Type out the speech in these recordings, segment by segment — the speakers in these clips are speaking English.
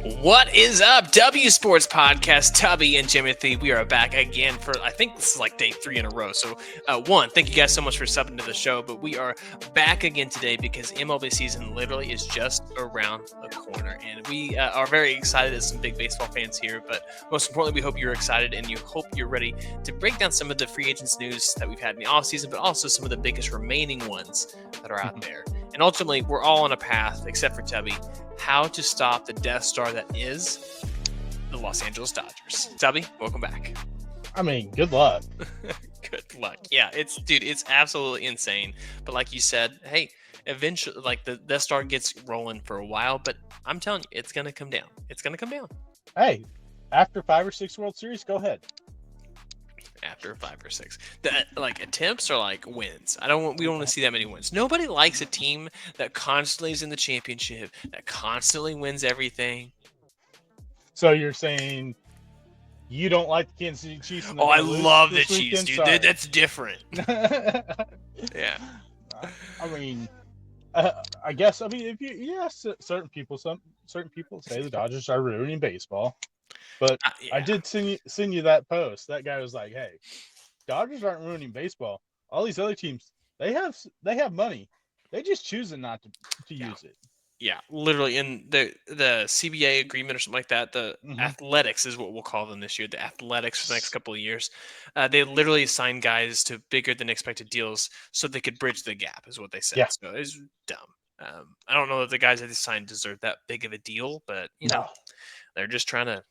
What is up, W Sports Podcast? Tubby and Jimothy, we are back again for, I think this is like day 3 in a row. So, thank you guys so much for subbing to the show. But we are back again today because MLB season literally is just around the corner. And we are very excited as some big baseball fans here. But most importantly, we hope you're excited and you hope you're ready to break down some of the free agents news that we've had in the offseason, but also some of the biggest remaining ones that are out there. And ultimately, we're all on a path, except for Tubby, how to stop the Death Star that is the Los Angeles Dodgers. Tubby, welcome back. I mean, good luck. Good luck. Yeah, it's absolutely insane. But like you said, hey, eventually, like the Death Star gets rolling for a while, but I'm telling you, it's going to come down. It's going to come down. Hey, after 5 or 6 World Series, go ahead. After 5 or 6, like attempts or like wins. We don't want to see that many wins. Nobody likes a team that constantly is in the championship, that constantly wins everything. So you're saying you don't like the Kansas City Chiefs? I love the Chiefs, dude. That's different. Yeah. I mean, I guess. I mean, certain people say the Dodgers are ruining baseball. But yeah. I did send you that post. That guy was like, "Hey, Dodgers aren't ruining baseball. All these other teams, they have money. They just choosing not to use it." Yeah, literally in the CBA agreement or something like that. The Athletics is what we'll call them this year. The Athletics for the next couple of years. They literally signed guys to bigger than expected deals so they could bridge the gap, is what they said. Yeah. So it's dumb. I don't know if the guys that they signed deserve that big of a deal, but you know, they're just trying to.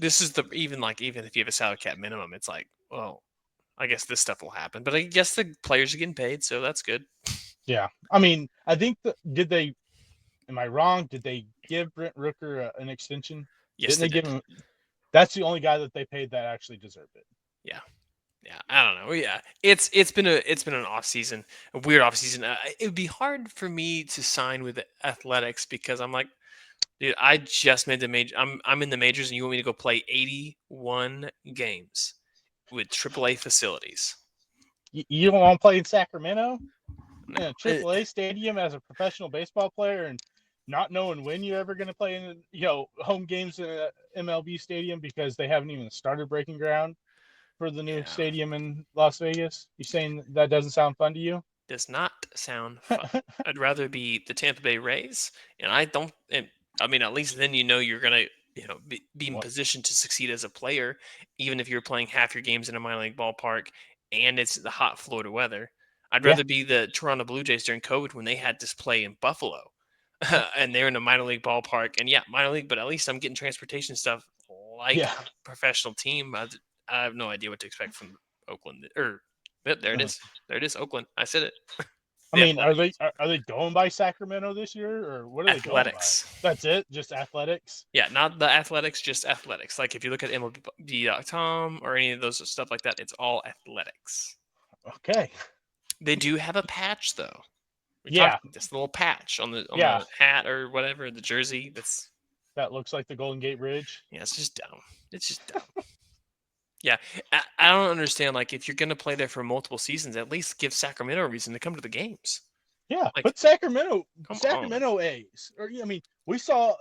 This is even if you have a salary cap minimum, it's like, well, I guess this stuff will happen. But I guess the players are getting paid, so that's good. Yeah. I mean, I think am I wrong? Did they give Brent Rooker an extension? Yes, they did. Give him? That's the only guy that they paid that actually deserved it. Yeah. Yeah, I don't know. Yeah, it's been an off season, a weird off season. It would be hard for me to sign with the Athletics because I'm like, dude, I just made the major. I'm in the majors, and you want me to go play 81 games with AAA facilities? You don't want to play in Sacramento in a AAA stadium as a professional baseball player, and not knowing when you're ever going to play in home games in an MLB stadium because they haven't even started breaking ground for the new stadium in Las Vegas. You saying that doesn't sound fun to you? Does not sound fun. I'd rather be the Tampa Bay Rays, and I don't. I mean, at least then you're gonna be in position to succeed as a player, even if you're playing half your games in a minor league ballpark and it's the hot Florida weather. I'd rather be the Toronto Blue Jays during COVID when they had this play in Buffalo, and they're in a minor league ballpark. And minor league, but at least I'm getting transportation stuff like a professional team. I have no idea what to expect from Oakland. There it is. There it is, Oakland. I said it. I mean, are they going by Sacramento this year, or what are Athletics. They going by? That's it? Just Athletics? Yeah, not the Athletics, just Athletics. Like if you look at MLB.com or any of those stuff like that, it's all Athletics. Okay. They do have a patch though. This little patch on the hat or whatever, the jersey. That looks like the Golden Gate Bridge. Yeah, it's just dumb. It's just dumb. Yeah, I don't understand. Like, if you're going to play there for multiple seasons, at least give Sacramento a reason to come to the games. Yeah, put Sacramento A's. Or I mean, we saw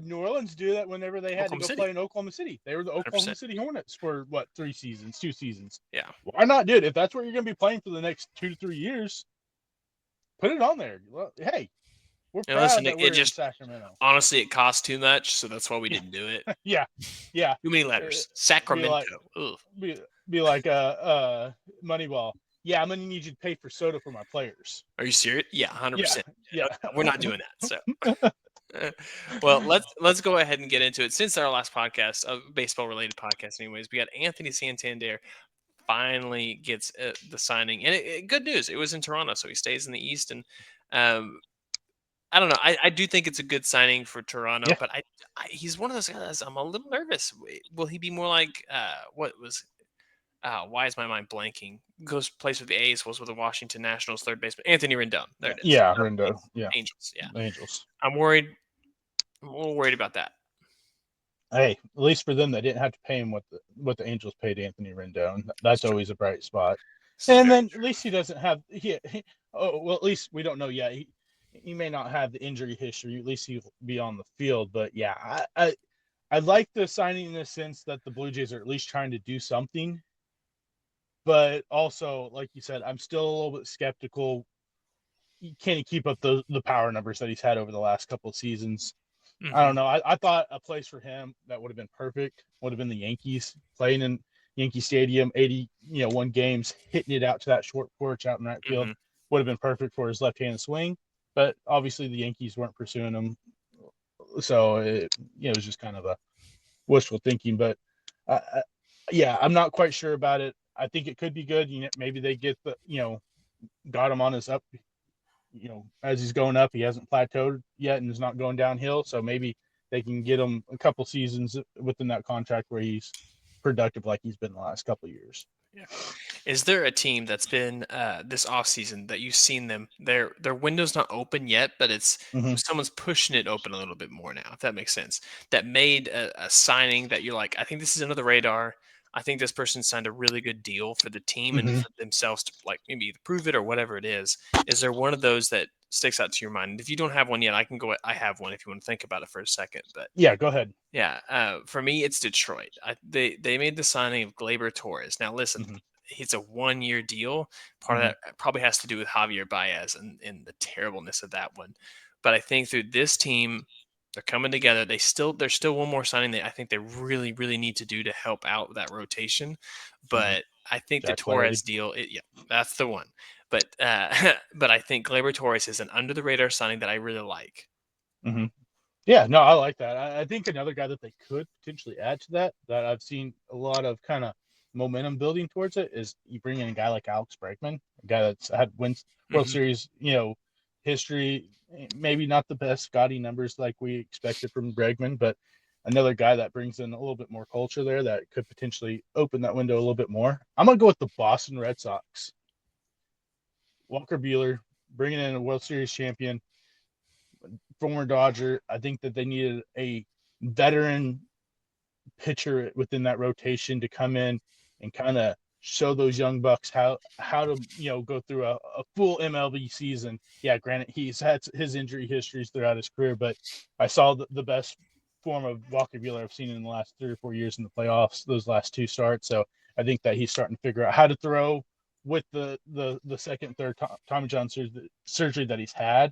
New Orleans do that whenever they had to go play in Oklahoma City. They were the Oklahoma City Hornets for 2 seasons. Yeah. Why not, dude? If that's where you're going to be playing for the next 2 to 3 years, put it on there. Well, hey. We're proud that we're in Sacramento. Honestly, it costs too much, so that's why we didn't do it. Yeah. Too many letters. Sacramento. Be like Moneyball. Yeah, I'm gonna need you to pay for soda for my players. Are you serious? Yeah, 100%. Yeah. We're not doing that. So, well, let's go ahead and get into it. Since our last podcast, a baseball-related podcast, anyways, we got Anthony Santander finally gets the signing, and good news. It was in Toronto, so he stays in the East, and I don't know. I do think it's a good signing for Toronto, but he's one of those guys I'm a little nervous. Will he be more like why is my mind blanking? Plays with the A's, was with the Washington Nationals third baseman Anthony Rendon. There it is. Yeah, Rendon. Yeah, Angels. Yeah, Angels. I'm worried. I'm a little worried about that. Hey, at least for them, they didn't have to pay him what the Angels paid Anthony Rendon. That's always a bright spot. And then at least he doesn't have. At least we don't know yet. he may not have the injury history. At least he'll be on the field. But yeah, I like the signing in the sense that the Blue Jays are at least trying to do something. But also, like you said, I'm still a little bit skeptical. Can he keep up the power numbers that he's had over the last couple of seasons? Mm-hmm. I don't know. I thought a place for him that would have been perfect would have been the Yankees, playing in Yankee Stadium, 81 games, hitting it out to that short porch out in right field would have been perfect for his left-handed swing. But obviously the Yankees weren't pursuing him, so it was just kind of a wishful thinking. But yeah, I'm not quite sure about it. I think it could be good. Maybe they get got him on his up. As he's going up, he hasn't plateaued yet and is not going downhill. So maybe they can get him a couple seasons within that contract where he's productive like he's been the last couple of years. Yeah. Is there a team that's been this offseason that you've seen them? Their window's not open yet, but it's someone's pushing it open a little bit more now, if that makes sense. That made a signing that you're like, I think this is under the radar. I think this person signed a really good deal for the team and for themselves to like maybe either prove it or whatever it is. Is there one of those that sticks out to your mind? And if you don't have one yet, I can go. I have one if you want to think about it for a second. But yeah, go ahead. Yeah, for me, it's Detroit. They made the signing of Gleyber Torres. Now, listen, it's a 1-year deal. Part of that probably has to do with Javier Baez and the terribleness of that one. But I think through this team, they're coming together. There's still one more signing that I think they really, really need to do to help out that rotation. But I think the Torres deal, that's the one. But but I think Gleyber Torres is an under the radar signing that I really like. Yeah, no, I like that. I think another guy that they could potentially add to that I've seen a lot of kind of momentum building towards it is you bring in a guy like Alex Bregman, a guy that's had wins World Series, history, maybe not the best gaudy numbers like we expected from Bregman, but another guy that brings in a little bit more culture there that could potentially open that window a little bit more. I'm going to go with the Boston Red Sox. Walker Buehler, bringing in a World Series champion, former Dodger. I think that they needed a veteran pitcher within that rotation to come in and kind of show those young bucks how to go through a full MLB season. Yeah, granted he's had his injury histories throughout his career, but I saw the best form of Walker Buehler I've seen in the last 3 or 4 years in the playoffs, those last 2 starts. So I think that he's starting to figure out how to throw with the second, third Tommy John surgery that he's had.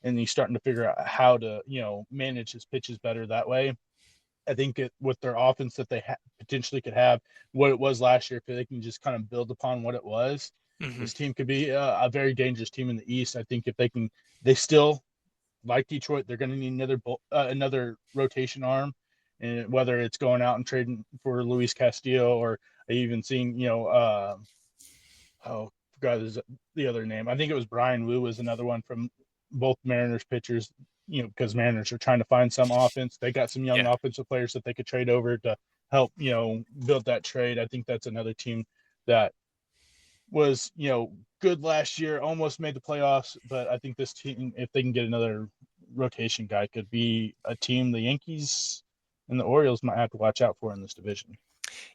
And he's starting to figure out how to, manage his pitches better that way. I think with their offense that they potentially could have what it was last year, if they can just kind of build upon what it was, this team could be a very dangerous team in the East. I think if they still, like Detroit, they're going to need another rotation arm, and whether it's going out and trading for Luis Castillo or even seeing, forgot the other name. I think it was Brian Wu was another one from both Mariners pitchers, because Mariners are trying to find some offense. They got some young offensive players that they could trade over to help, build that trade. I think that's another team that was, good last year, almost made the playoffs. But I think this team, if they can get another rotation guy, could be a team the Yankees and the Orioles might have to watch out for in this division.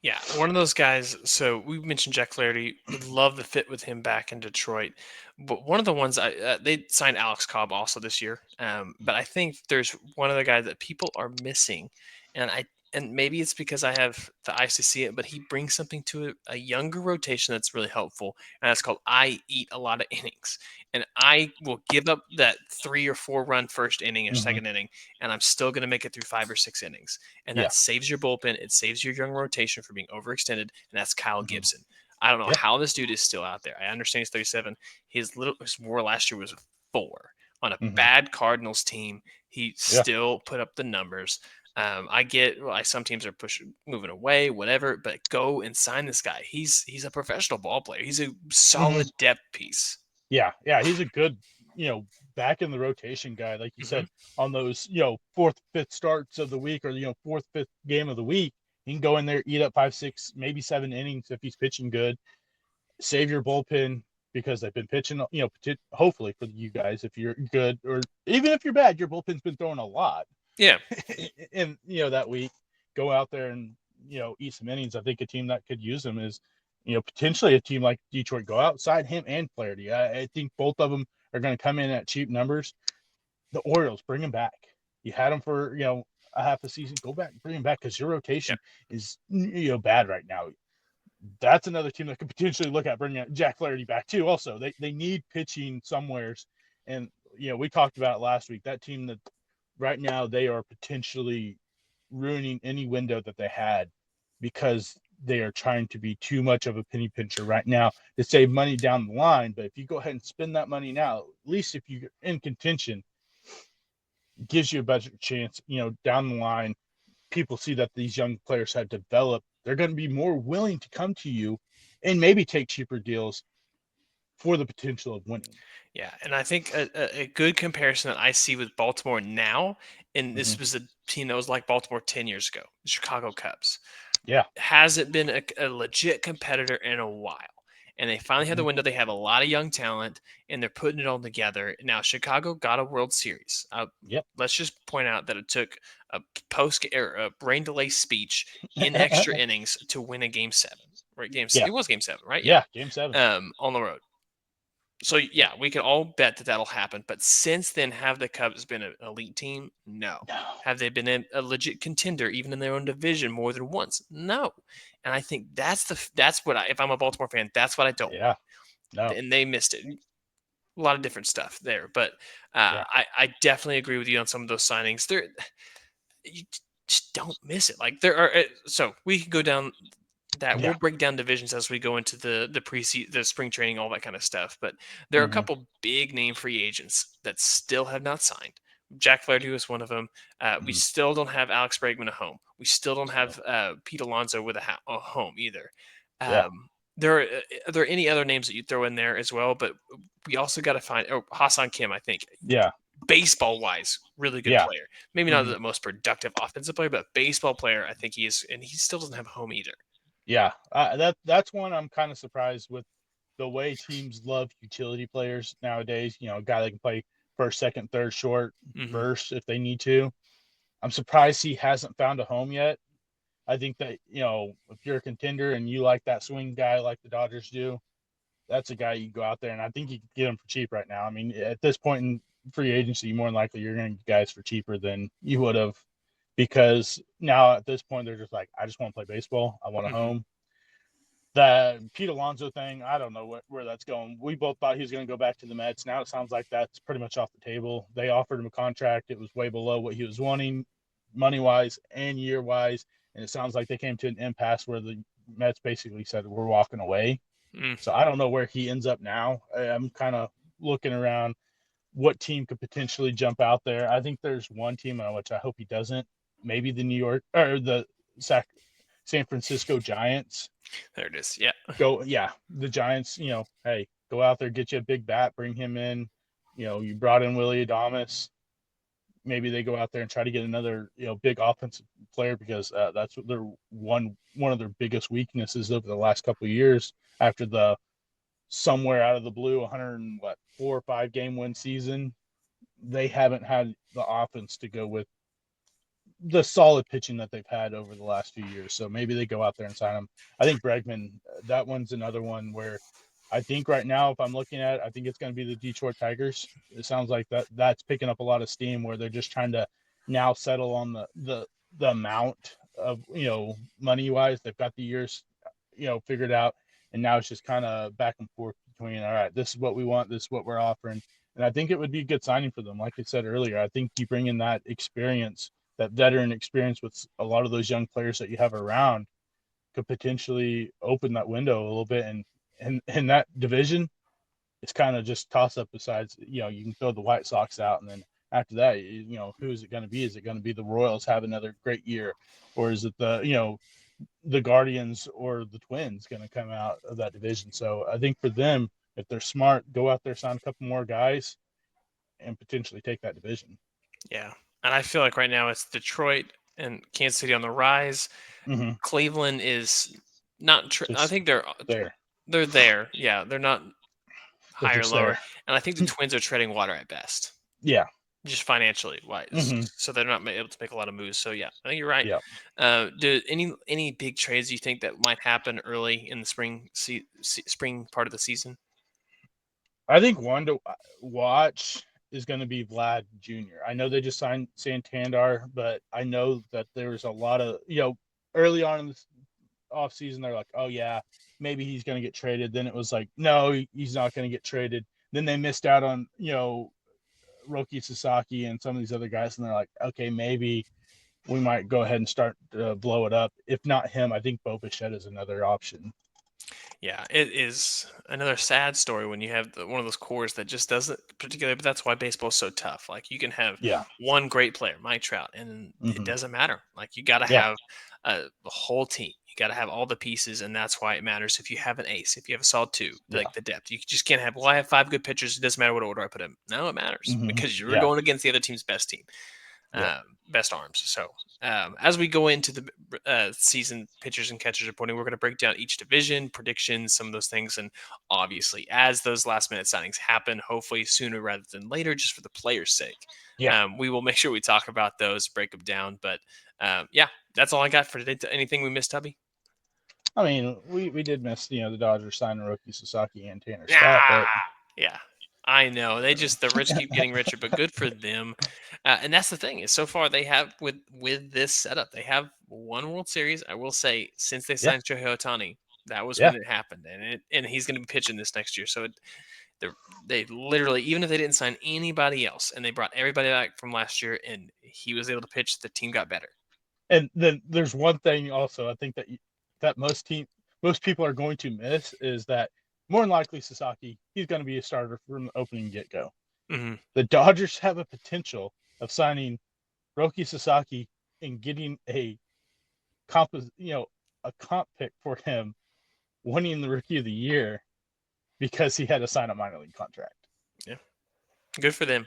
Yeah, one of those guys. So we mentioned Jack Flaherty. Would love the fit with him back in Detroit. But one of the ones they signed Alex Cobb also this year. But I think there's one other guy that people are missing, and maybe it's because I have the eyes to see it. But he brings something to a younger rotation that's really helpful, and that's called I eat a lot of innings. And I will give up that 3 or 4 run first inning or second inning, and I'm still going to make it through 5 or 6 innings. And that saves your bullpen. It saves your young rotation from being overextended. And that's Kyle Gibson. I don't know how this dude is still out there. I understand he's 37. His WAR last year was 4 on a bad Cardinals team. He still put up the numbers. I get some teams are moving away, whatever, but go and sign this guy. He's a professional ball player. He's a solid depth piece. Yeah, he's a good, back in the rotation guy, like you said, on those, 4th, 5th starts of the week or, 4th, 5th game of the week. He can go in there, eat up 5, 6, maybe 7 innings if he's pitching good. Save your bullpen because they've been pitching, hopefully for you guys, if you're good or even if you're bad, your bullpen's been throwing a lot. Yeah. And, that week, go out there and, eat some innings. I think a team that could use him is, potentially a team like Detroit. Go outside him and Flaherty. I think both of them are going to come in at cheap numbers. The Orioles, bring them back. You had them for a half a season. Go back, bring them back because your rotation is bad right now. That's another team that could potentially look at bringing Jack Flaherty back too. Also, they need pitching somewheres, and we talked about it last week. That team that right now they are potentially ruining any window that they had because they are trying to be too much of a penny pincher right now to save money down the line. But if you go ahead and spend that money now, at least if you're in contention, gives you a better chance, down the line. People see that these young players have developed, they're going to be more willing to come to you and maybe take cheaper deals for the potential of winning. Yeah, and I think a good comparison that I see with Baltimore now, and this was a team that was like Baltimore 10 years ago, the Chicago Cubs. Yeah. Hasn't been a legit competitor in a while. And they finally had the window. They have a lot of young talent, and they're putting it all together. Now, Chicago got a World Series. Let's just point out that it took a rain delay speech in extra innings to win a Game 7. Right? It was Game 7, right? Yeah, Game 7. On the road. So, yeah, we can all bet that that'll happen. But since then, have the Cubs been an elite team? No. Have they been a legit contender, even in their own division, more than once? No. And I think that's what if I'm a Baltimore fan, that's what I don't want. No. And they missed it. A lot of different stuff there. But I definitely agree with you on some of those signings. You just don't miss it. Like there are so we can go down that we'll break down divisions as we go into the preseason, the spring training, all that kind of stuff. But there are a couple big name free agents that still have not signed. Jack Flaherty was one of them. We still don't have Alex Bregman at home. We still don't have Pete Alonso with a home either. Are there any other names that you throw in there as well? But we also got to find Hassan Kim, I think. Yeah. Baseball wise, really good player. Maybe not the most productive offensive player, but baseball player, I think he is, and he still doesn't have a home either. Yeah, that's one I'm kind of surprised with the way teams love utility players nowadays. A guy that can play first, second, third, short, verse if they need to. I'm surprised he hasn't found a home yet. I think that, if you're a contender and you like that swing guy like the Dodgers do, that's a guy you go out there, and I think you can get him for cheap right now. I mean, at this point in free agency, more than likely you're going to get guys for cheaper than you would have, because now at this point they're just like, I just want to play baseball. I want a home. The Pete Alonso thing, I don't know where that's going. We both thought he was going to go back to the Mets. Now it sounds like that's pretty much off the table. They offered him a contract. It was way below what he was wanting money-wise and year-wise, and it sounds like they came to an impasse where the Mets basically said, we're walking away. So I don't know where he ends up now. I'm kind of looking around what team could potentially jump out there. I think there's one team, which I hope he doesn't, maybe the New York or the San Francisco Giants. There it is. Yeah. The Giants, hey, go out there, get you a big bat, bring him in. You brought in Willie Adames. Maybe they go out there and try to get another, big offensive player, because that's what they're one of their biggest weaknesses over the last couple of years after the somewhere out of the blue 4 or 5 game win season. They haven't had the offense to go with the solid pitching that they've had over the last few years. So maybe they go out there and sign him. I think Bregman, that one's another one where I think right now, if I'm looking at it, I think it's going to be the Detroit Tigers. It sounds like that's picking up a lot of steam, where they're just trying to now settle on the amount of, money wise. They've got the years, figured out. And now it's just kind of back and forth between, all right, this is what we want, this is what we're offering. And I think it would be a good signing for them. Like I said earlier, I think you bring in that experience, that veteran experience with a lot of those young players that you have around, could potentially open that window a little bit. And in that division, it's kind of just toss up. Besides, you can throw the White Sox out, and then after that, who is it going to be? Is it going to be the Royals have another great year, or is it the Guardians or the Twins going to come out of that division? So I think for them, if they're smart, go out there, sign a couple more guys, and potentially take that division. Yeah. And I feel like right now it's Detroit and Kansas City on the rise. Cleveland is not. I think they're there. They're there. Yeah, they're not higher or lower. There. And I think the Twins are treading water at best. Yeah. Just financially wise, so they're not able to make a lot of moves. So yeah, I think you're right. Yeah. Do any big trades you think that might happen early in the spring part of the season? I think one to watch is going to be Vlad Jr. I know they just signed Santander, but I know that there's a lot of, early on in the offseason, they're like, oh, yeah, maybe he's going to get traded. Then it was like, no, he's not going to get traded. Then they missed out on, Roki Sasaki and some of these other guys, and they're like, okay, maybe we might go ahead and start to blow it up. If not him, I think Bo Bichette is another option. Yeah, it is another sad story when you have one of those cores that just doesn't particularly. But that's why baseball is so tough. Like you can have Yeah. one great player, Mike Trout, and it doesn't matter. Like you got to Yeah. have the whole team. You got to have all the pieces, and that's why it matters. If you have an ace, if you have a solid two, like the depth, you just can't have. Well, I have 5 good pitchers. It doesn't matter what order I put them. No, it matters because you're going against the other team's best team. Best arms. So as we go into the season pitchers and catchers reporting, we're going to break down each division, predictions, some of those things. And obviously, as those last minute signings happen, hopefully sooner rather than later, just for the players' sake, we will make sure we talk about those, break them down. But that's all I got for today. Anything we missed, Tubby? I mean, we did miss, the Dodgers signing Roki Sasaki and Tanner Scott, but yeah. I know the rich keep getting richer, but good for them. And that's the thing is, so far they have with this setup, they have one World Series. I will say, since they signed Shohei Ohtani, that was when it happened, and he's going to be pitching this next year. So they literally, even if they didn't sign anybody else, and they brought everybody back from last year, and he was able to pitch, the team got better. And then there's one thing also I think that most people are going to miss is that more than likely Sasaki, he's going to be a starter from the opening get-go. The Dodgers have a potential of signing Roki Sasaki and getting a comp pick for him, winning the Rookie of the Year because he had to sign a minor league contract. Yeah, good for them.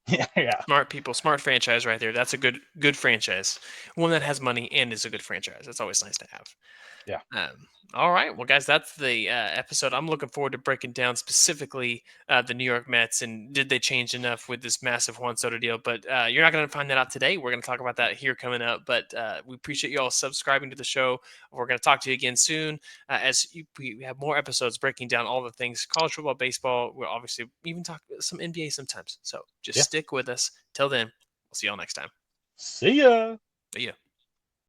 Yeah. Smart people, smart franchise right there. That's a good franchise. One that has money and is a good franchise. That's always nice to have. Yeah. All right. Well, guys, that's the episode. I'm looking forward to breaking down specifically the New York Mets and did they change enough with this massive Juan Soto deal. But you're not going to find that out today. We're going to talk about that here coming up. But we appreciate you all subscribing to the show. We're going to talk to you again soon we have more episodes breaking down all the things college football, baseball. We'll obviously even talk some NBA sometimes. So just stick with us. Till then, we'll see y'all next time. See ya. See ya.